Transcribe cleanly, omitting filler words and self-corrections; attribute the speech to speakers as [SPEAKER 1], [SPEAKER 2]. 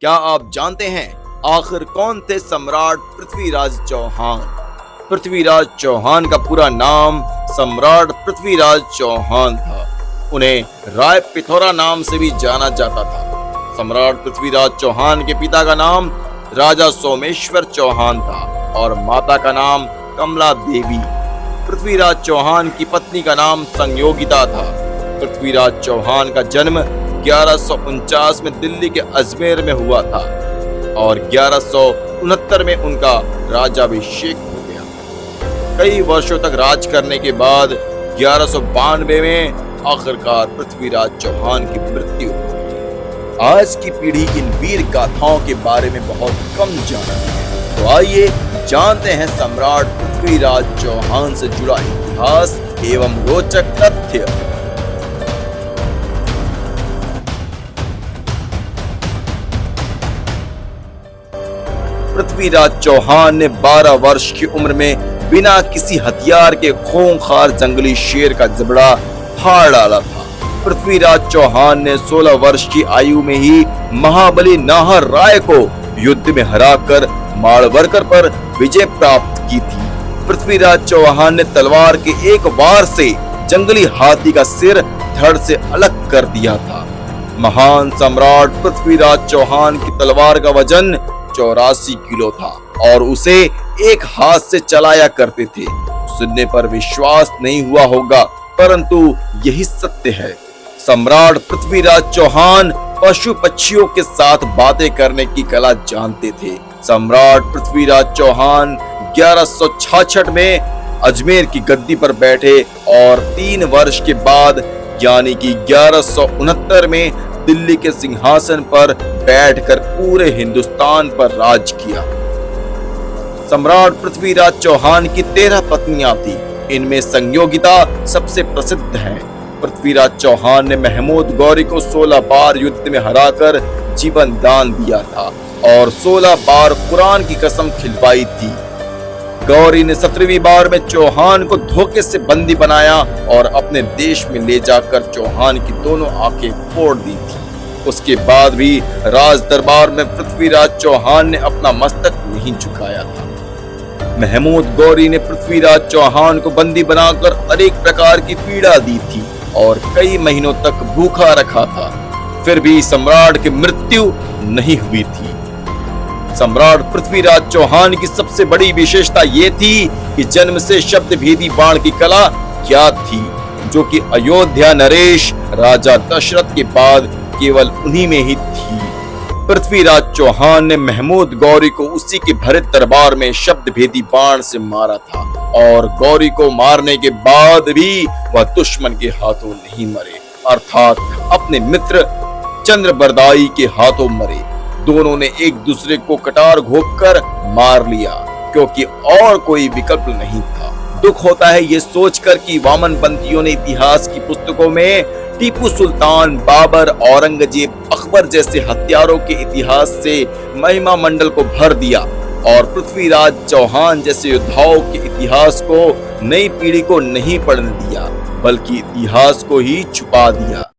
[SPEAKER 1] क्या आप जानते हैं आखिर कौन थे सम्राट पृथ्वीराज चौहान? पृथ्वीराज चौहान का पूरा नाम सम्राट पृथ्वीराज चौहान था। उन्हें राय पिथौरा नाम से भी जाना जाता था। सम्राट पृथ्वीराज चौहान के पिता का नाम राजा सोमेश्वर चौहान था और माता का नाम कमला देवी। पृथ्वीराज चौहान की पत्नी का नाम संयोगिता था। पृथ्वीराज चौहान का जन्म 1149 में दिल्ली के अजमेर में हुआ था और 1169 में उनका राज्याभिषेक हो गया। कई वर्षों तक राज करने के बाद 1192 में आखिरकार पृथ्वीराज चौहान की मृत्यु हो गई। आज की पीढ़ी इन वीर गाथाओं के बारे में बहुत कम जाना है, तो आइए जानते हैं सम्राट पृथ्वीराज चौहान से जुड़ा इतिहास एवं रोचक तथ्य। पृथ्वीराज चौहान ने 12 वर्ष की उम्र में बिना किसी हथियार के खूंखार जंगली शेर का जबड़ा फाड़ डाला था। पृथ्वीराज चौहान ने 16 वर्ष की आयु में ही महाबली नाहर राय को युद्ध में हराकर मालवरकर पर विजय प्राप्त की थी। पृथ्वीराज चौहान ने तलवार के एक वार से जंगली हाथी का सिर धड़ से अलग कर दिया था। महान सम्राट पृथ्वीराज चौहान की तलवार का वजन 84 किलो था और उसे एक हाथ से चलाया करते थे। सुनने पर विश्वास नहीं हुआ होगा, परंतु यही सत्य है। सम्राट पृथ्वीराज चौहान पशु पक्षियों के साथ बातें करने की कला जानते थे। सम्राट पृथ्वीराज चौहान 1166 में अजमेर की गद्दी पर बैठे और 3 वर्ष के बाद यानी कि 1169 में दिल्ली के सिंहासन पर बैठकर पूरे हिंदुस्तान पर राज किया। सम्राट पृथ्वीराज चौहान की 13 पत्नियां थी। इनमें संयोगिता सबसे प्रसिद्ध है। पृथ्वीराज चौहान ने महमूद गौरी को 16 बार युद्ध में हराकर जीवन दान दिया था और 16 बार कुरान की कसम खिलवाई थी। गौरी ने 17वीं बार में चौहान को धोखे से बंदी बनाया और अपने देश में ले जाकर चौहान की दोनों आंखें फोड़ दी थी। उसके बाद भी राज दरबार में पृथ्वीराज चौहान ने अपना मस्तक नहीं झुकाया था। महमूद गौरी ने पृथ्वीराज चौहान को बंदी बनाकर अनेक प्रकार की पीड़ा दी थी और कई महीनों तक भूखा रखा था, फिर भी सम्राट की मृत्यु नहीं हुई थी। सम्राट पृथ्वीराज चौहान की सबसे बड़ी विशेषता ये थी कि जन्म से शब्द भेदी बाण की कला ज्ञात थी, जो कि अयोध्या नरेश राजा दशरथ के बाद केवल उन्हीं में ही थी। पृथ्वीराज चौहान ने महमूद गौरी को उसी के भरत दरबार में शब्द भेदी बाण से मारा था और गौरी को मारने के बाद भी वह दुश्मन के हाथों नहीं मरे, अर्थात अपने मित्र चंद्रबरदाई के हाथों मरे। दोनों ने एक दूसरे को कटार घोंपकर मार लिया, क्योंकि और कोई विकल्प नहीं था। दुख होता है ये सोचकर कि वामनपंथियों ने इतिहास की पुस्तकों में टीपू सुल्तान, बाबर, औरंगजेब, अकबर जैसे हत्यारों के इतिहास से महिमा मंडल को भर दिया और पृथ्वीराज चौहान जैसे योद्धाओं के इतिहास को नई पीढ़ी को नहीं पढ़ने दिया, बल्कि इतिहास को ही छुपा दिया।